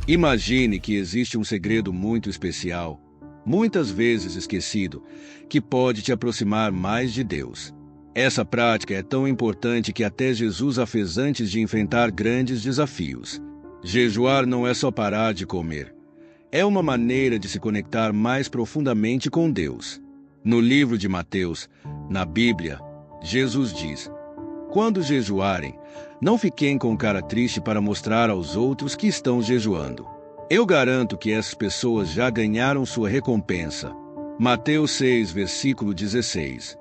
Imagine que existe um segredo muito especial, muitas vezes esquecido, que pode te aproximar mais de Deus. Essa prática é tão importante que até Jesus a fez antes de enfrentar grandes desafios. Jejuar não é só parar de comer. É uma maneira de se conectar mais profundamente com Deus. No livro de Mateus, na Bíblia, Jesus diz: "Quando jejuarem, não fiquem com cara triste para mostrar aos outros que estão jejuando. Eu garanto que essas pessoas já ganharam sua recompensa." Mateus 6, versículo 16.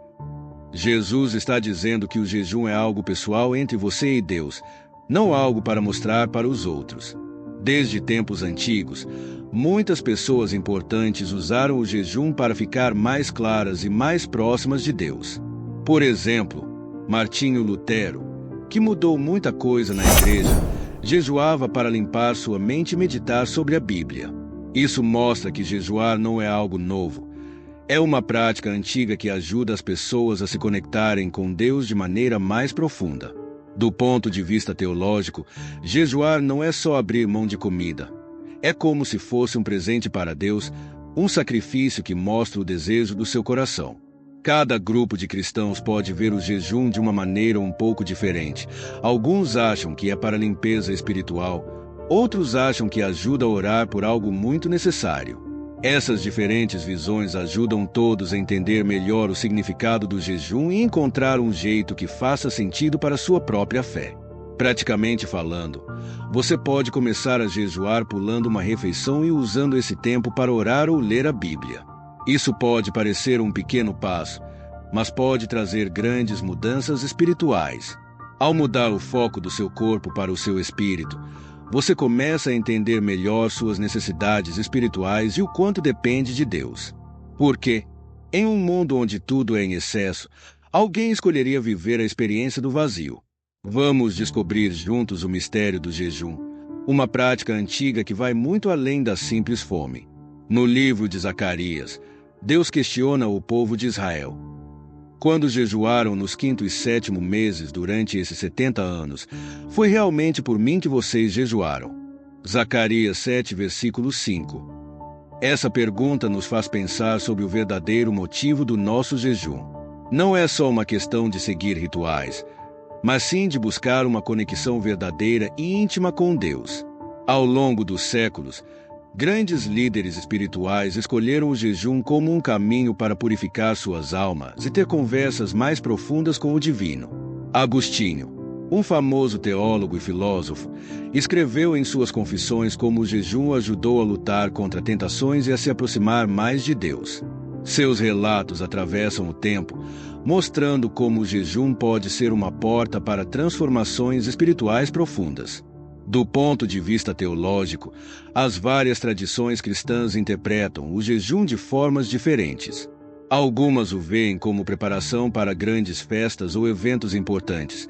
Jesus está dizendo que o jejum é algo pessoal entre você e Deus, não algo para mostrar para os outros. Desde tempos antigos, muitas pessoas importantes usaram o jejum para ficar mais claras e mais próximas de Deus. Por exemplo, Martinho Lutero, que mudou muita coisa na igreja, jejuava para limpar sua mente e meditar sobre a Bíblia. Isso mostra que jejuar não é algo novo. É uma prática antiga que ajuda as pessoas a se conectarem com Deus de maneira mais profunda. Do ponto de vista teológico, jejuar não é só abrir mão de comida. É como se fosse um presente para Deus, um sacrifício que mostra o desejo do seu coração. Cada grupo de cristãos pode ver o jejum de uma maneira um pouco diferente. Alguns acham que é para limpeza espiritual, outros acham que ajuda a orar por algo muito necessário. Essas diferentes visões ajudam todos a entender melhor o significado do jejum e encontrar um jeito que faça sentido para a sua própria fé. Praticamente falando, você pode começar a jejuar pulando uma refeição e usando esse tempo para orar ou ler a Bíblia. Isso pode parecer um pequeno passo, mas pode trazer grandes mudanças espirituais. Ao mudar o foco do seu corpo para o seu espírito, você começa a entender melhor suas necessidades espirituais e o quanto depende de Deus. Porque, em um mundo onde tudo é em excesso, alguém escolheria viver a experiência do vazio. Vamos descobrir juntos o mistério do jejum, uma prática antiga que vai muito além da simples fome. No livro de Zacarias, Deus questiona o povo de Israel. Quando jejuaram nos 5º e 7º meses durante esses 70 anos, foi realmente por mim que vocês jejuaram. Zacarias 7, versículo 5. Essa pergunta nos faz pensar sobre o verdadeiro motivo do nosso jejum. Não é só uma questão de seguir rituais, mas sim de buscar uma conexão verdadeira e íntima com Deus. Ao longo dos séculos, grandes líderes espirituais escolheram o jejum como um caminho para purificar suas almas e ter conversas mais profundas com o divino. Agostinho, um famoso teólogo e filósofo, escreveu em suas confissões como o jejum ajudou a lutar contra tentações e a se aproximar mais de Deus. Seus relatos atravessam o tempo, mostrando como o jejum pode ser uma porta para transformações espirituais profundas. Do ponto de vista teológico, as várias tradições cristãs interpretam o jejum de formas diferentes. Algumas o veem como preparação para grandes festas ou eventos importantes,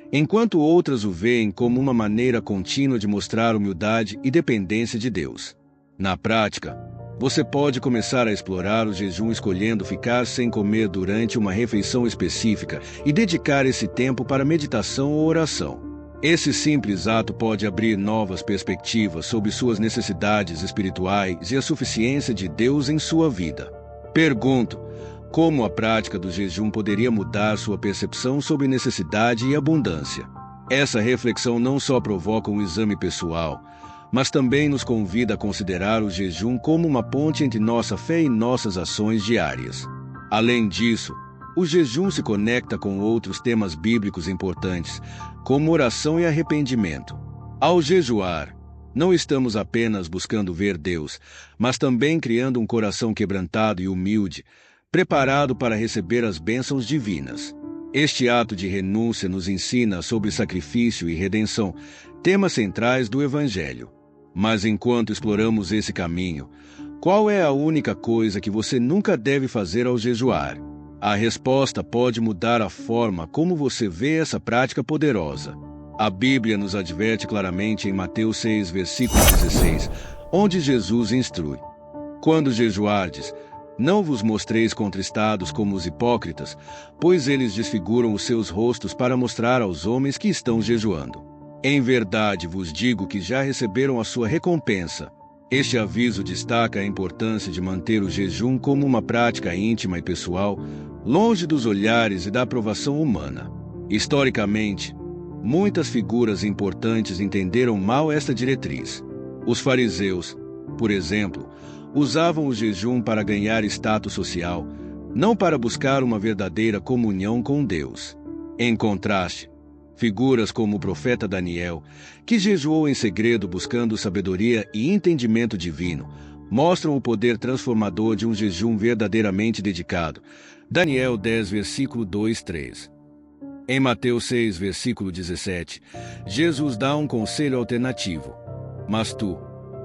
enquanto outras o veem como uma maneira contínua de mostrar humildade e dependência de Deus. Na prática, você pode começar a explorar o jejum escolhendo ficar sem comer durante uma refeição específica e dedicar esse tempo para meditação ou oração. Esse simples ato pode abrir novas perspectivas sobre suas necessidades espirituais e a suficiência de Deus em sua vida. Pergunto, como a prática do jejum poderia mudar sua percepção sobre necessidade e abundância? Essa reflexão não só provoca um exame pessoal, mas também nos convida a considerar o jejum como uma ponte entre nossa fé e nossas ações diárias. Além disso, o jejum se conecta com outros temas bíblicos importantes, como oração e arrependimento. Ao jejuar, não estamos apenas buscando ver Deus, mas também criando um coração quebrantado e humilde, preparado para receber as bênçãos divinas. Este ato de renúncia nos ensina sobre sacrifício e redenção, temas centrais do Evangelho. Mas enquanto exploramos esse caminho, qual é a única coisa que você nunca deve fazer ao jejuar? A resposta pode mudar a forma como você vê essa prática poderosa. A Bíblia nos adverte claramente em Mateus 6, versículo 16, onde Jesus instrui: "Quando jejuardes, não vos mostreis contristados como os hipócritas, pois eles desfiguram os seus rostos para mostrar aos homens que estão jejuando. Em verdade vos digo que já receberam a sua recompensa. Este aviso destaca a importância de manter o jejum como uma prática íntima e pessoal, longe dos olhares e da aprovação humana. Historicamente, muitas figuras importantes entenderam mal esta diretriz. Os fariseus, por exemplo, usavam o jejum para ganhar status social, não para buscar uma verdadeira comunhão com Deus. Em contraste, figuras como o profeta Daniel, que jejuou em segredo buscando sabedoria e entendimento divino, mostram o poder transformador de um jejum verdadeiramente dedicado. Daniel 10, versículo 2-3. Em Mateus 6, versículo 17, Jesus dá um conselho alternativo. Mas tu,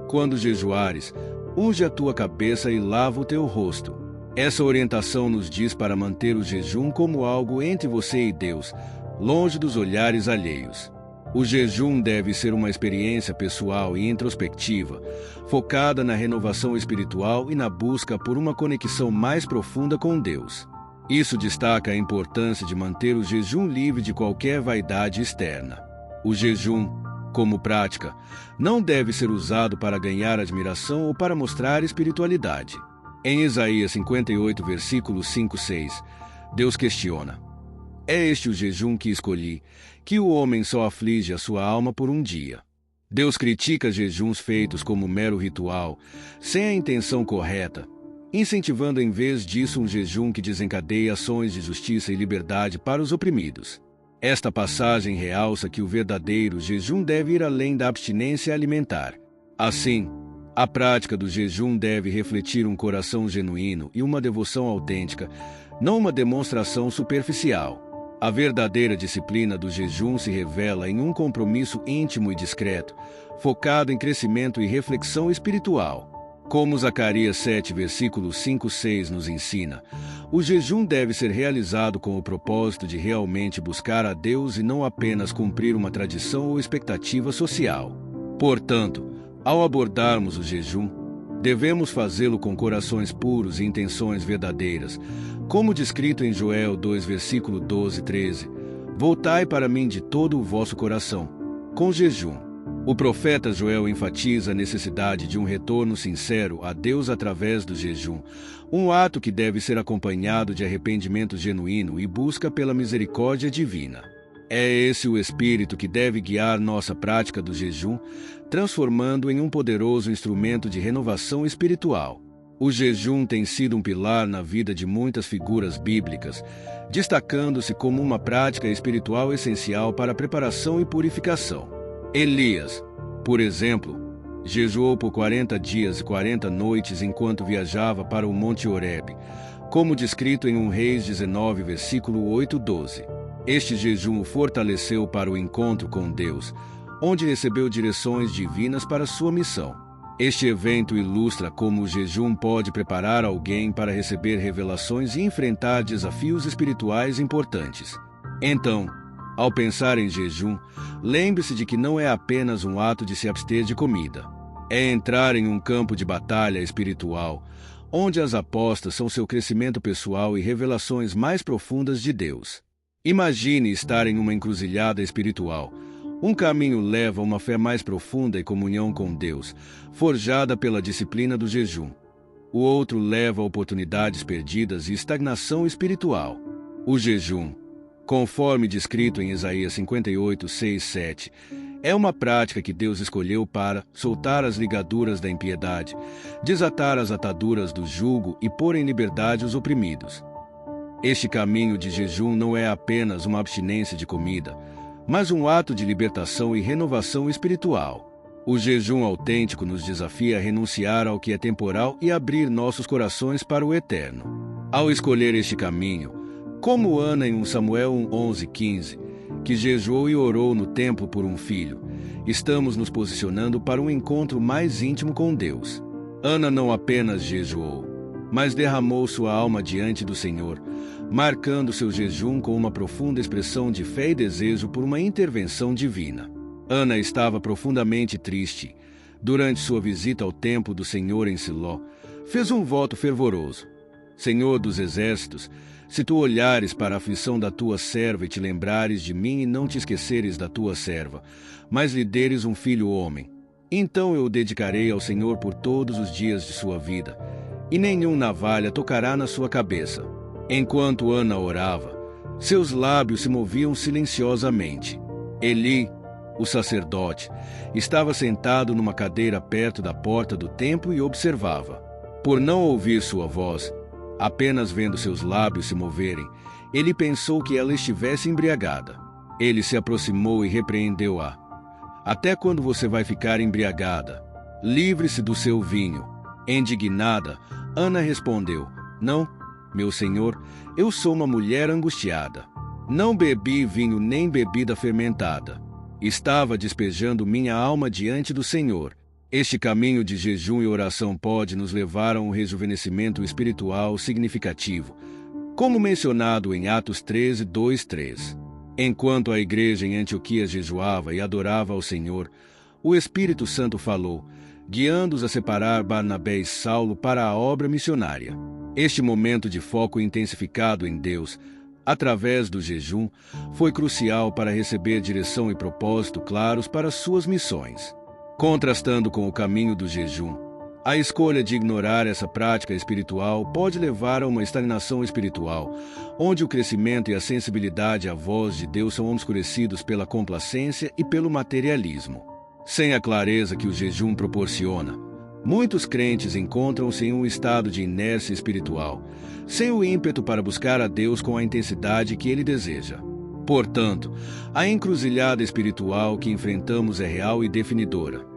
quando jejuares, unge a tua cabeça e lava o teu rosto. Essa orientação nos diz para manter o jejum como algo entre você e Deus, longe dos olhares alheios. O jejum deve ser uma experiência pessoal e introspectiva, focada na renovação espiritual e na busca por uma conexão mais profunda com Deus. Isso destaca a importância de manter o jejum livre de qualquer vaidade externa. O jejum, como prática, não deve ser usado para ganhar admiração ou para mostrar espiritualidade. Em Isaías 58, versículos 5-6, Deus questiona: é este o jejum que escolhi, que o homem só aflige a sua alma por um dia. Deus critica jejuns feitos como mero ritual, sem a intenção correta, incentivando em vez disso um jejum que desencadeia ações de justiça e liberdade para os oprimidos. Esta passagem realça que o verdadeiro jejum deve ir além da abstinência alimentar. Assim, a prática do jejum deve refletir um coração genuíno e uma devoção autêntica, não uma demonstração superficial. A verdadeira disciplina do jejum se revela em um compromisso íntimo e discreto, focado em crescimento e reflexão espiritual. Como Zacarias 7, versículos 5-6 nos ensina, o jejum deve ser realizado com o propósito de realmente buscar a Deus e não apenas cumprir uma tradição ou expectativa social. Portanto, ao abordarmos o jejum, devemos fazê-lo com corações puros e intenções verdadeiras, como descrito em Joel 2, versículo 12-13. Voltai para mim de todo o vosso coração, com jejum. O profeta Joel enfatiza a necessidade de um retorno sincero a Deus através do jejum, um ato que deve ser acompanhado de arrependimento genuíno e busca pela misericórdia divina. É esse o espírito que deve guiar nossa prática do jejum, transformando em um poderoso instrumento de renovação espiritual. O jejum tem sido um pilar na vida de muitas figuras bíblicas, destacando-se como uma prática espiritual essencial para a preparação e purificação. Elias, por exemplo, jejuou por 40 dias e 40 noites enquanto viajava para o Monte Horebe, como descrito em 1 Reis 19, versículo 8-12. Este jejum o fortaleceu para o encontro com Deus, onde recebeu direções divinas para sua missão. Este evento ilustra como o jejum pode preparar alguém para receber revelações e enfrentar desafios espirituais importantes. Então, ao pensar em jejum, lembre-se de que não é apenas um ato de se abster de comida. É entrar em um campo de batalha espiritual, onde as apostas são seu crescimento pessoal e revelações mais profundas de Deus. Imagine estar em uma encruzilhada espiritual. Um caminho leva a uma fé mais profunda e comunhão com Deus, forjada pela disciplina do jejum. O outro leva a oportunidades perdidas e estagnação espiritual. O jejum, conforme descrito em Isaías 58, 6, 7, é uma prática que Deus escolheu para soltar as ligaduras da impiedade, desatar as ataduras do jugo e pôr em liberdade os oprimidos. Este caminho de jejum não é apenas uma abstinência de comida, mas um ato de libertação e renovação espiritual. O jejum autêntico nos desafia a renunciar ao que é temporal e abrir nossos corações para o eterno. Ao escolher este caminho, como Ana em 1 Samuel 11:15, que jejuou e orou no templo por um filho, estamos nos posicionando para um encontro mais íntimo com Deus. Ana não apenas jejuou, mas derramou sua alma diante do Senhor, marcando seu jejum com uma profunda expressão de fé e desejo por uma intervenção divina. Ana estava profundamente triste. Durante sua visita ao templo do Senhor em Siló, fez um voto fervoroso. Senhor dos exércitos, Se tu olhares para a aflição da tua serva e te lembrares de mim e não te esqueceres da tua serva, mas lhe deres um filho homem, então eu o dedicarei ao Senhor por todos os dias de sua vida, e nenhum navalha tocará na sua cabeça. Enquanto Ana orava, seus lábios se moviam silenciosamente. Eli, o sacerdote, estava sentado numa cadeira perto da porta do templo e observava. Por não ouvir sua voz, apenas vendo seus lábios se moverem, ele pensou que ela estivesse embriagada. Ele se aproximou e repreendeu-a. Até quando você vai ficar embriagada? Livre-se do seu vinho. Indignada, Ana respondeu: Não, meu senhor, eu sou uma mulher angustiada. Não bebi vinho nem bebida fermentada. Estava despejando minha alma diante do Senhor. Este caminho de jejum e oração pode nos levar a um rejuvenescimento espiritual significativo, como mencionado em Atos 13, 2, 3. Enquanto a igreja em Antioquia jejuava e adorava ao Senhor, o Espírito Santo falou, guiando-os a separar Barnabé e Saulo para a obra missionária. Este momento de foco intensificado em Deus, através do jejum, foi crucial para receber direção e propósito claros para suas missões. Contrastando com o caminho do jejum, a escolha de ignorar essa prática espiritual pode levar a uma estagnação espiritual, onde o crescimento e a sensibilidade à voz de Deus são obscurecidos pela complacência e pelo materialismo. Sem a clareza que o jejum proporciona, muitos crentes encontram-se em um estado de inércia espiritual, sem o ímpeto para buscar a Deus com a intensidade que Ele deseja. Portanto, a encruzilhada espiritual que enfrentamos é real e definidora.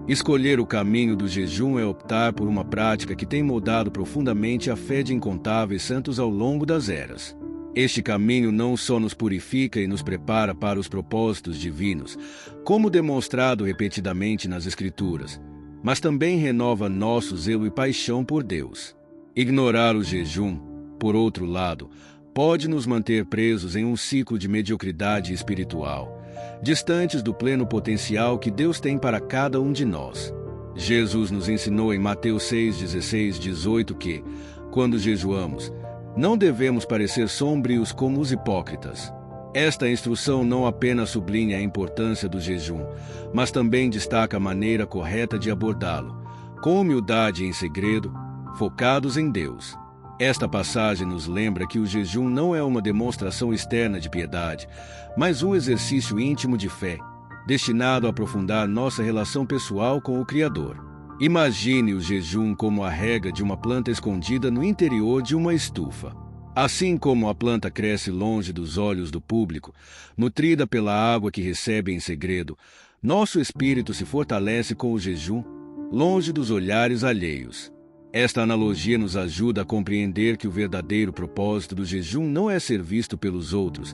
Escolher o caminho do jejum é optar por uma prática que tem moldado profundamente a fé de incontáveis santos ao longo das eras. Este caminho não só nos purifica e nos prepara para os propósitos divinos, como demonstrado repetidamente nas Escrituras, mas também renova nosso zelo e paixão por Deus. Ignorar o jejum, por outro lado, pode nos manter presos em um ciclo de mediocridade espiritual, distantes do pleno potencial que Deus tem para cada um de nós. Jesus nos ensinou em Mateus 6, 16, 18 que, quando jejuamos, não devemos parecer sombrios como os hipócritas. Esta instrução não apenas sublinha a importância do jejum, mas também destaca a maneira correta de abordá-lo, com humildade e em segredo, focados em Deus. Esta passagem nos lembra que o jejum não é uma demonstração externa de piedade, mas um exercício íntimo de fé, destinado a aprofundar nossa relação pessoal com o Criador. Imagine o jejum como a rega de uma planta escondida no interior de uma estufa. Assim como a planta cresce longe dos olhos do público, nutrida pela água que recebe em segredo, nosso espírito se fortalece com o jejum, longe dos olhares alheios. Esta analogia nos ajuda a compreender que o verdadeiro propósito do jejum não é ser visto pelos outros,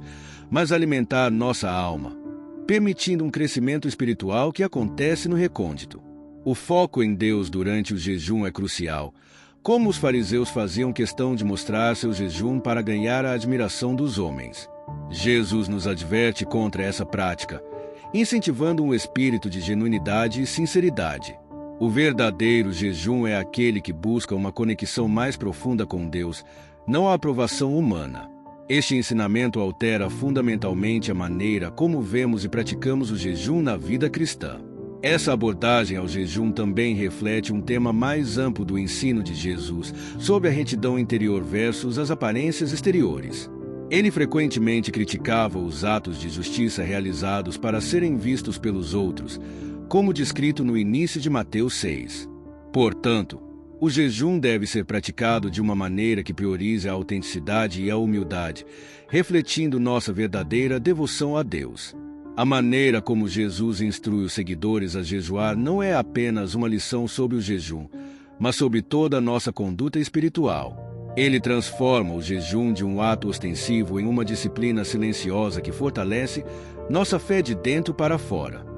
mas alimentar nossa alma, permitindo um crescimento espiritual que acontece no recôndito. O foco em Deus durante o jejum é crucial, como os fariseus faziam questão de mostrar seu jejum para ganhar a admiração dos homens. Jesus nos adverte contra essa prática, incentivando um espírito de genuinidade e sinceridade. O verdadeiro jejum é aquele que busca uma conexão mais profunda com Deus, não a aprovação humana. Este ensinamento altera fundamentalmente a maneira como vemos e praticamos o jejum na vida cristã. Essa abordagem ao jejum também reflete um tema mais amplo do ensino de Jesus sobre a retidão interior versus as aparências exteriores. Ele frequentemente criticava os atos de justiça realizados para serem vistos pelos outros, como descrito no início de Mateus 6. Portanto, o jejum deve ser praticado de uma maneira que priorize a autenticidade e a humildade, refletindo nossa verdadeira devoção a Deus. A maneira como Jesus instrui os seguidores a jejuar não é apenas uma lição sobre o jejum, mas sobre toda a nossa conduta espiritual. Ele transforma o jejum de um ato ostensivo em uma disciplina silenciosa que fortalece nossa fé de dentro para fora.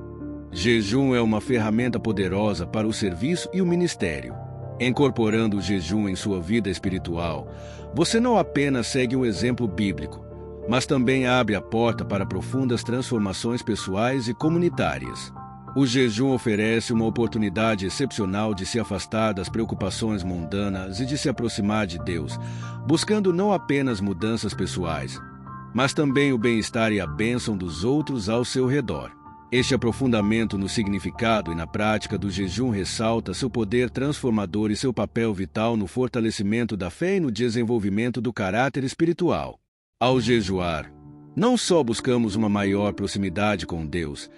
Jejum é uma ferramenta poderosa para o serviço e o ministério. Incorporando o jejum em sua vida espiritual, você não apenas segue um exemplo bíblico, mas também abre a porta para profundas transformações pessoais e comunitárias. O jejum oferece uma oportunidade excepcional de se afastar das preocupações mundanas e de se aproximar de Deus, buscando não apenas mudanças pessoais, mas também o bem-estar e a bênção dos outros ao seu redor. Este aprofundamento no significado e na prática do jejum ressalta seu poder transformador e seu papel vital no fortalecimento da fé e no desenvolvimento do caráter espiritual. Ao jejuar, não só buscamos uma maior proximidade com Deus,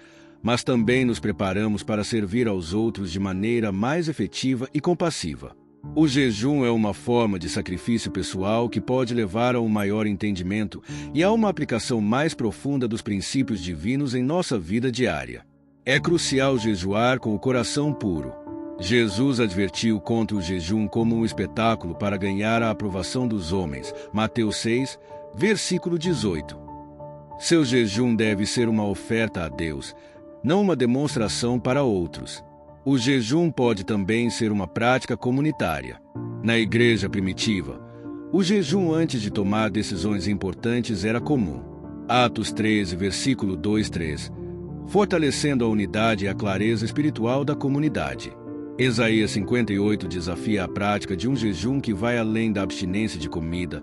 mas também nos preparamos para servir aos outros de maneira mais efetiva e compassiva. O jejum é uma forma de sacrifício pessoal que pode levar a um maior entendimento e a uma aplicação mais profunda dos princípios divinos em nossa vida diária. É crucial jejuar com o coração puro. Jesus advertiu contra o jejum como um espetáculo para ganhar a aprovação dos homens. Mateus 6, versículo 18. Seu jejum deve ser uma oferta a Deus, não uma demonstração para outros. O jejum pode também ser uma prática comunitária. Na igreja primitiva, o jejum antes de tomar decisões importantes era comum. Atos 13, versículo 2-3, fortalecendo a unidade e a clareza espiritual da comunidade. Isaías 58 desafia a prática de um jejum que vai além da abstinência de comida,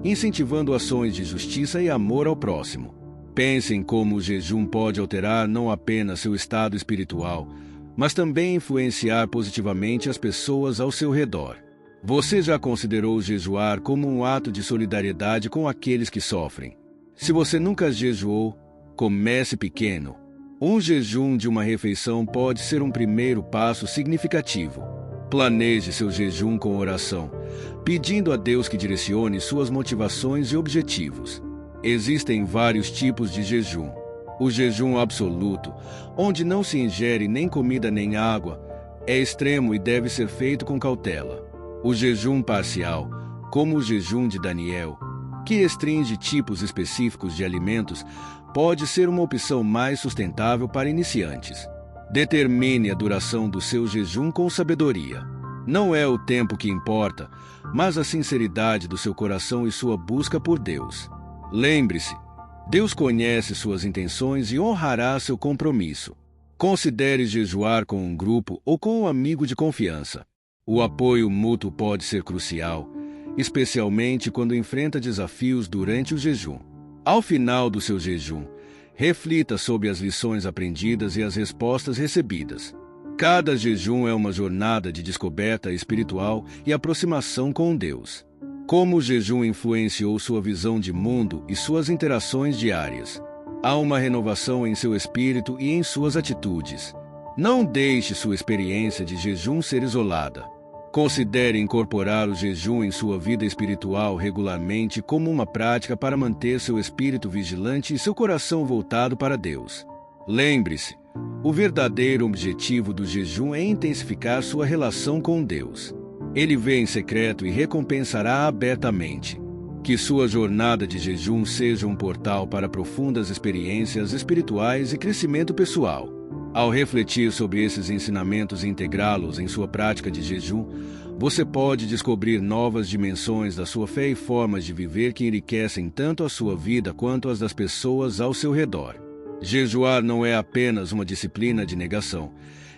incentivando ações de justiça e amor ao próximo. Pense em como o jejum pode alterar não apenas seu estado espiritual, mas também influenciar positivamente as pessoas ao seu redor. Você já considerou jejuar como um ato de solidariedade com aqueles que sofrem? Se você nunca jejuou, comece pequeno. Um jejum de uma refeição pode ser um primeiro passo significativo. Planeje seu jejum com oração, pedindo a Deus que direcione suas motivações e objetivos. Existem vários tipos de jejum. O jejum absoluto, onde não se ingere nem comida nem água, é extremo e deve ser feito com cautela. O jejum parcial, como o jejum de Daniel, que restringe tipos específicos de alimentos, pode ser uma opção mais sustentável para iniciantes. Determine a duração do seu jejum com sabedoria. Não é o tempo que importa, mas a sinceridade do seu coração e sua busca por Deus. Lembre-se, Deus conhece suas intenções e honrará seu compromisso. Considere jejuar com um grupo ou com um amigo de confiança. O apoio mútuo pode ser crucial, especialmente quando enfrenta desafios durante o jejum. Ao final do seu jejum, reflita sobre as lições aprendidas e as respostas recebidas. Cada jejum é uma jornada de descoberta espiritual e aproximação com Deus. Como o jejum influenciou sua visão de mundo e suas interações diárias? Há uma renovação em seu espírito e em suas atitudes. Não deixe sua experiência de jejum ser isolada. Considere incorporar o jejum em sua vida espiritual regularmente como uma prática para manter seu espírito vigilante e seu coração voltado para Deus. Lembre-se, o verdadeiro objetivo do jejum é intensificar sua relação com Deus. Ele vê em secreto e recompensará abertamente. Que sua jornada de jejum seja um portal para profundas experiências espirituais e crescimento pessoal. Ao refletir sobre esses ensinamentos e integrá-los em sua prática de jejum, você pode descobrir novas dimensões da sua fé e formas de viver que enriquecem tanto a sua vida quanto as das pessoas ao seu redor. Jejuar não é apenas uma disciplina de negação.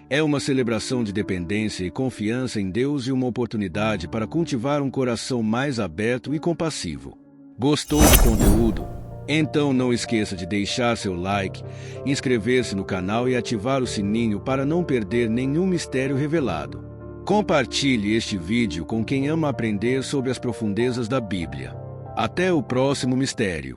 É uma celebração de dependência e confiança em Deus e uma oportunidade para cultivar um coração mais aberto e compassivo. Gostou do conteúdo? Então não esqueça de deixar seu like, inscrever-se no canal e ativar o sininho para não perder nenhum mistério revelado. Compartilhe este vídeo com quem ama aprender sobre as profundezas da Bíblia. Até o próximo mistério.